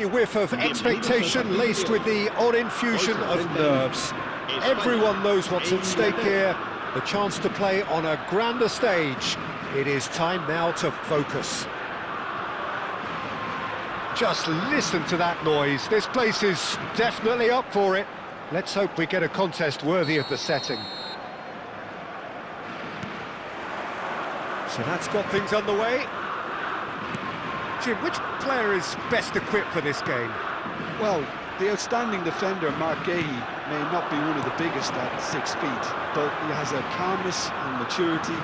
A whiff of expectation laced with the odd infusion of nerves. Everyone knows what's at stake here, the chance to play on a grander stage. It is time now to focus. Just listen to that noise. This place is definitely up for it. Let's hope we get a contest worthy of the setting. So that's got things underway. Jim, which player is best equipped for this game? Well, the outstanding defender, Mark Gahey, may not be one of the biggest at 6 feet, but he has a calmness and maturity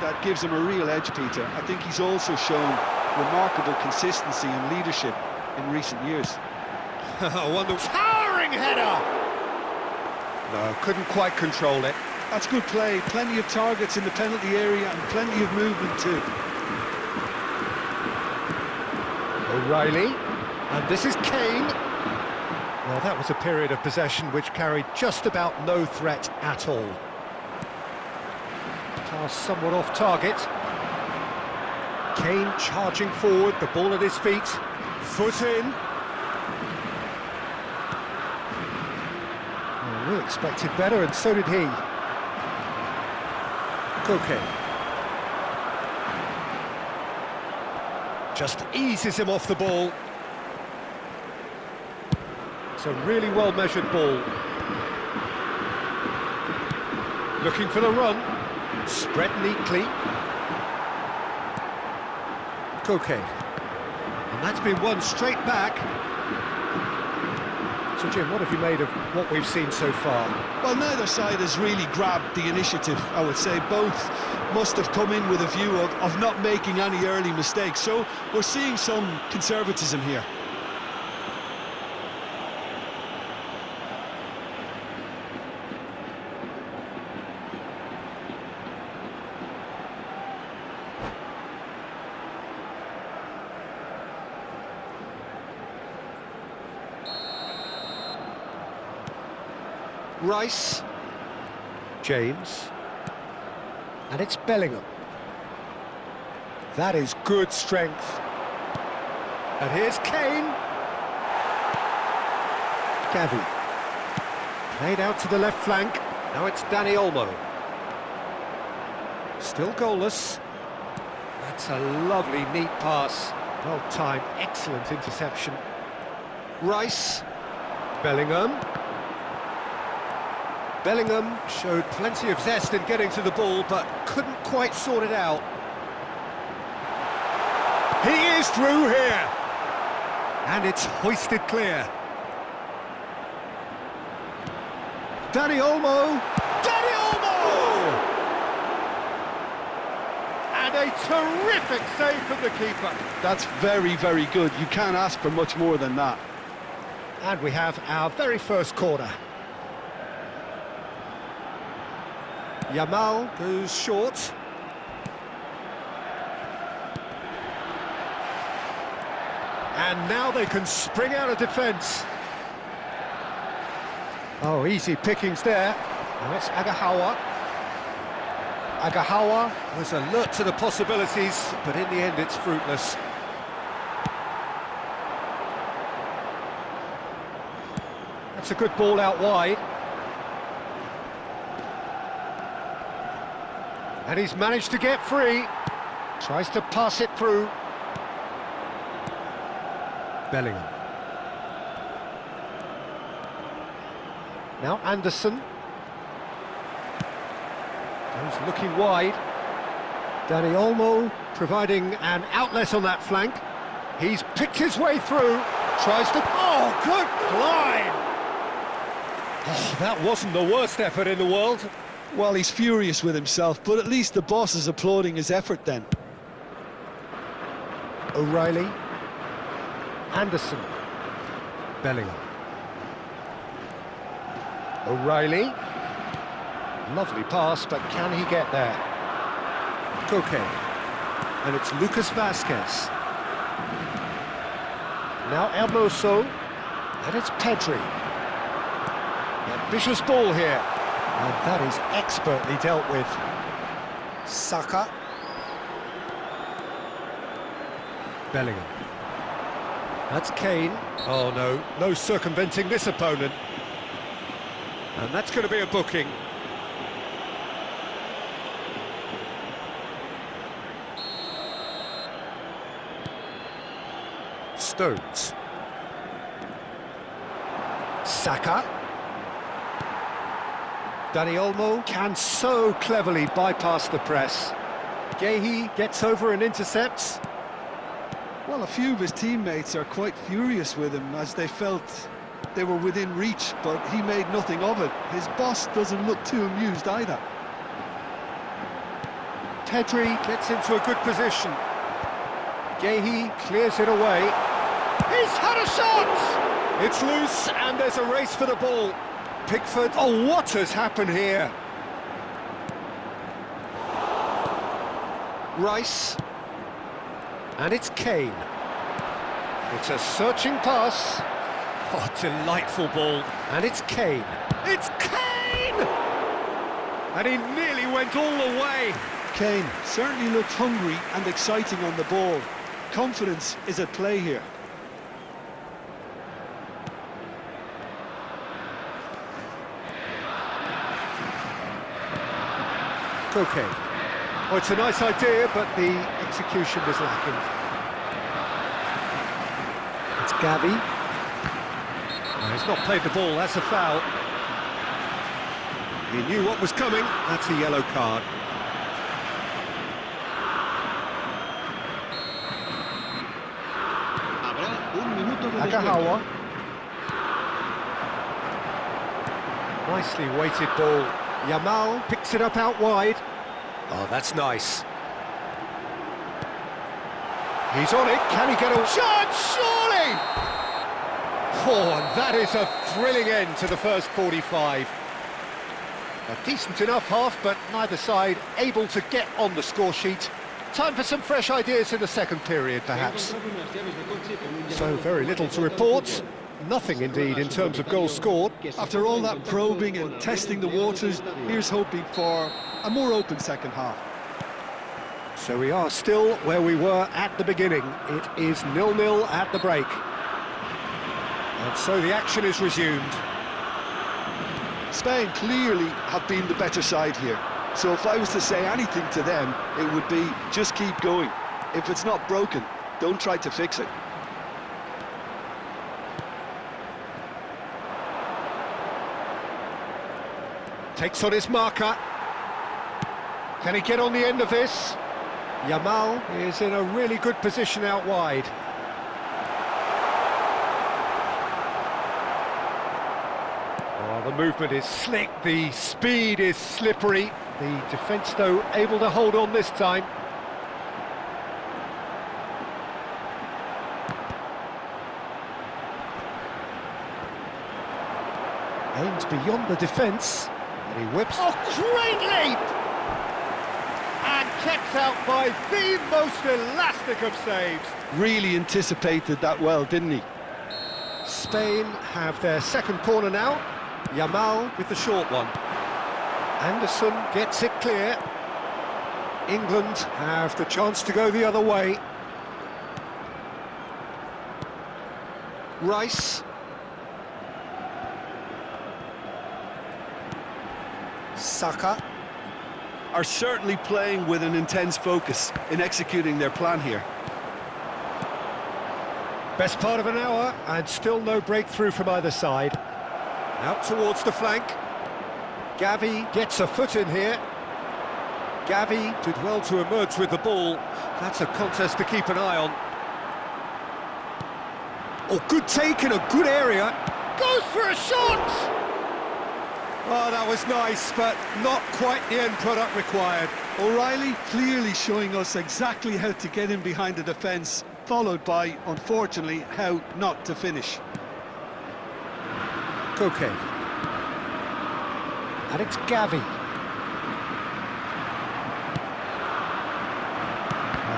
that gives him a real edge, Peter. I think he's also shown remarkable consistency and leadership in recent years. Towering header! No, couldn't quite control it. That's good play, plenty of targets in the penalty area and plenty of movement too. O'Reilly, and this is Kane. Well, that was a period of possession which carried just about no threat at all. Pass somewhat off target. Kane charging forward, the ball at his feet. Foot in. Well, we expected better, and so did he. Koke. Just eases him off the ball. It's a really well-measured ball. Looking for the run. Spread neatly. Koke. And that's been won straight back. So, Jim, what have you made of what we've seen so far? Well, neither side has really grabbed the initiative, I would say. Both must have come in with a view of not making any early mistakes. So we're seeing some conservatism here. Rice, James, and it's Bellingham. That is good strength. And here's Kane. Gavi. Played out to the left flank. Now it's Dani Olmo. Still goalless. That's a lovely, neat pass. Well timed, excellent interception. Rice, Bellingham. Bellingham showed plenty of zest in getting to the ball, but couldn't quite sort it out. He is through here! And it's hoisted clear. Dani Olmo! Dani Olmo! And a terrific save from the keeper. That's very, very good. You can't ask for much more than that. And we have our very first corner. Yamal goes short. And now they can spring out of defence. Oh, easy pickings there. Now it's Agahawa. Agahawa was alert to the possibilities, but in the end it's fruitless. That's a good ball out wide. And he's managed to get free. Tries to pass it through. Bellingham. Now Anderson. He's looking wide. Dani Olmo providing an outlet on that flank. He's picked his way through. Tries to... Oh, good climb! Oh, that wasn't the worst effort in the world. Well, he's furious with himself, but at least the boss is applauding his effort then. O'Reilly. Anderson. Bellingham. O'Reilly. Lovely pass, but can he get there? Koke. And it's Lucas Vazquez. Now Hermoso. And it's Pedri. Ambitious ball here. And that is expertly dealt with. Saka. Bellingham. That's Kane. Oh no, no circumventing this opponent. And that's going to be a booking. Stones. Saka. Dani Olmo can so cleverly bypass the press. Guehi gets over and intercepts. Well, a few of his teammates are quite furious with him as they felt they were within reach, but he made nothing of it. His boss doesn't look too amused either. Pedri gets into a good position. Guehi clears it away. He's had a shot! It's loose and there's a race for the ball. Pickford, oh what has happened here? Rice. And it's Kane. It's a searching pass. Oh, delightful ball. And it's Kane. It's Kane! And he nearly went all the way. Kane certainly looked hungry and exciting on the ball. Confidence is at play here. Okay. Oh, it's a nice idea, but the execution was lacking. It's Gavi. No, he's not played the ball, that's a foul. He knew what was coming, that's a yellow card. Agahawa. Nicely weighted ball. Yamal picks it up out wide. Oh, that's nice. He's on it. Can he get a shot? Surely! Oh, and that is a thrilling end to the first 45. A decent enough half, but neither side able to get on the score sheet. Time for some fresh ideas in the second period, perhaps. So very little to report. Nothing, indeed, in terms of goals scored. After all that probing and testing the waters, here's hoping for a more open second half. So we are still where we were at the beginning. It is 0-0 at the break. And so the action is resumed. Spain clearly have been the better side here. So if I was to say anything to them, it would be just keep going. If it's not broken, don't try to fix it. Takes on his marker. Can he get on the end of this? Yamal is in a really good position out wide. Oh, the movement is slick, the speed is slippery. The defence, though, able to hold on this time. Aims beyond the defence. And he whips. Oh, great leap! And kept out by the most elastic of saves. Really anticipated that well, didn't he? Spain have their second corner now. Yamal with the short one. Anderson gets it clear. England have the chance to go the other way. Rice. Saka. Are certainly playing with an intense focus in executing their plan here. Best part of an hour, and still no breakthrough from either side. Out towards the flank. Gavi gets a foot in here. Gavi did well to emerge with the ball. That's a contest to keep an eye on. Oh, good take in a good area. Goes for a shot! Oh, that was nice, but not quite the end product required. O'Reilly clearly showing us exactly how to get in behind the defence, followed by, unfortunately, how not to finish. Okay. And it's Gavi.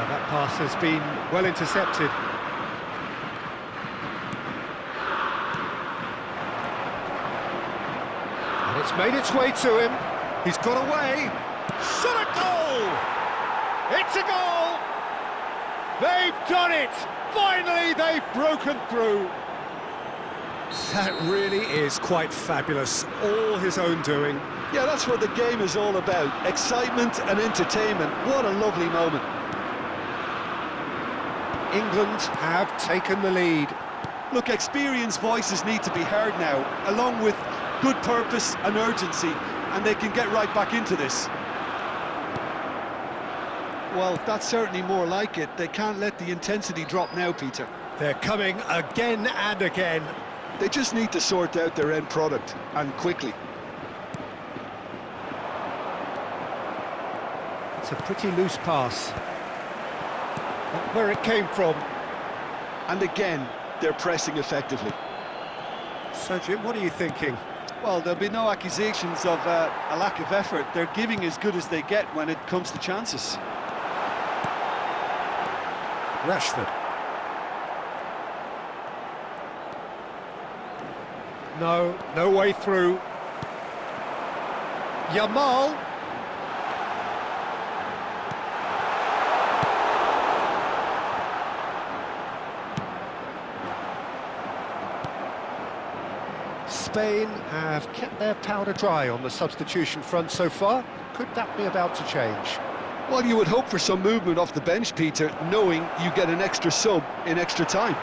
That pass has been well intercepted. And it's made its way to him. He's got away. Shot a goal! It's a goal! They've done it! Finally, they've broken through. That really is quite fabulous, all his own doing. Yeah, that's what the game is all about. Excitement and entertainment. What a lovely moment. England have taken the lead. Look, experienced voices need to be heard now, along with good purpose and urgency, and they can get right back into this. Well, that's certainly more like it. They can't let the intensity drop now, Peter. They're coming again and again. They just need to sort out their end product, and quickly. It's a pretty loose pass. Not where it came from. And again, they're pressing effectively. So, Jim, what are you thinking? Well, there'll be no accusations of a lack of effort. They're giving as good as they get when it comes to chances. Rashford. No way through. Yamal. Spain have kept their powder dry on the substitution front so far. Could that be about to change? Well, you would hope for some movement off the bench, Peter, knowing you get an extra sub in extra time.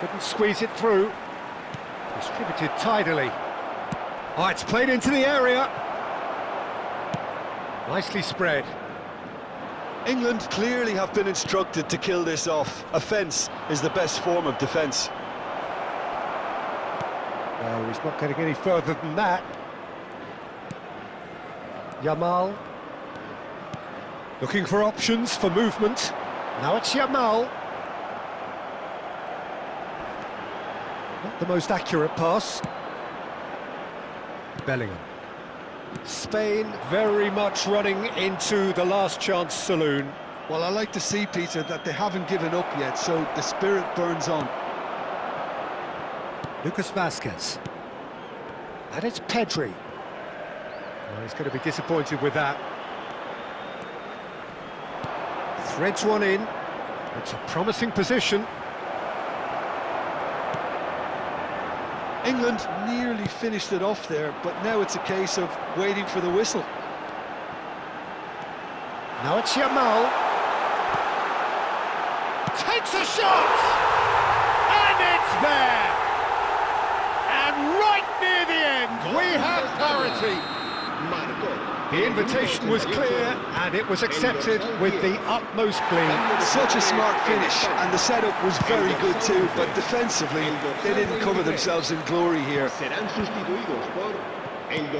Couldn't squeeze it through. Distributed tidily. Oh, it's played into the area. Nicely spread. England clearly have been instructed to kill this off. Offence is the best form of defence. No, he's not getting any further than that. Yamal. Looking for options for movement. Now it's Yamal. Not the most accurate pass. Bellingham. Spain very much running into the last chance saloon. Well, I like to see, Peter, that they haven't given up yet, so the spirit burns on. Lucas Vazquez. And it's Pedri. Well, he's going to be disappointed with that. Threads one in. It's a promising position. England nearly finished it off there, but now it's a case of waiting for the whistle. Now it's Yamal. Takes a shot! And it's there! And right near the end, we have parity. The invitation was clear, and it was accepted with the utmost glee. Such a smart finish, and the setup was very good too, but defensively, they didn't cover themselves in glory here.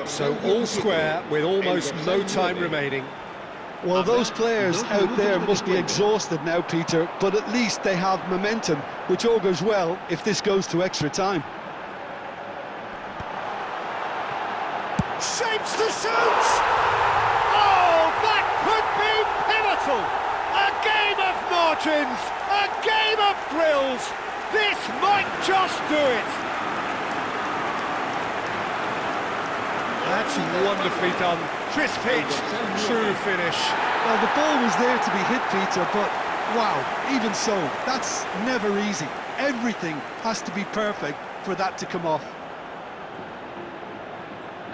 So all square with almost no time remaining. Well, those players out there must be exhausted now, Peter, but at least they have momentum, which augurs well if this goes to extra time. Shapes to shoot! Oh, that could be pivotal! A game of margins, a game of thrills. This might just do it. That's wonderfully done. Crisp hit, true finish. Well, the ball was there to be hit, Peter, but wow, even so, that's never easy. Everything has to be perfect for that to come off.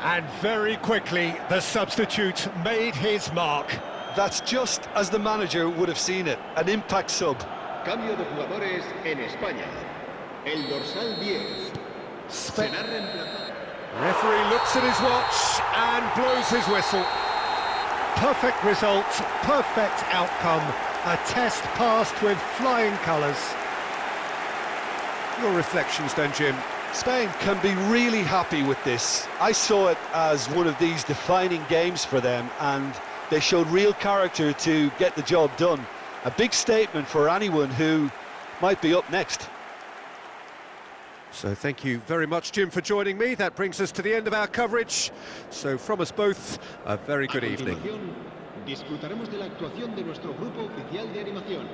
And very quickly, the substitute made his mark. That's just as the manager would have seen it, an impact sub. Cambio de jugadores en España. El dorsal 10 será reemplazado. Referee looks at his watch and blows his whistle. Perfect result, perfect outcome. A test passed with flying colours. Your reflections then, Jim? Spain can be really happy with this. I saw it as one of these defining games for them, and they showed real character to get the job done. A big statement for anyone who might be up next. So thank you very much, Jim, for joining me. That brings us to the end of our coverage. So from us both, a very good evening. Disfrutaremos de la actuación de nuestro grupo oficial de animación.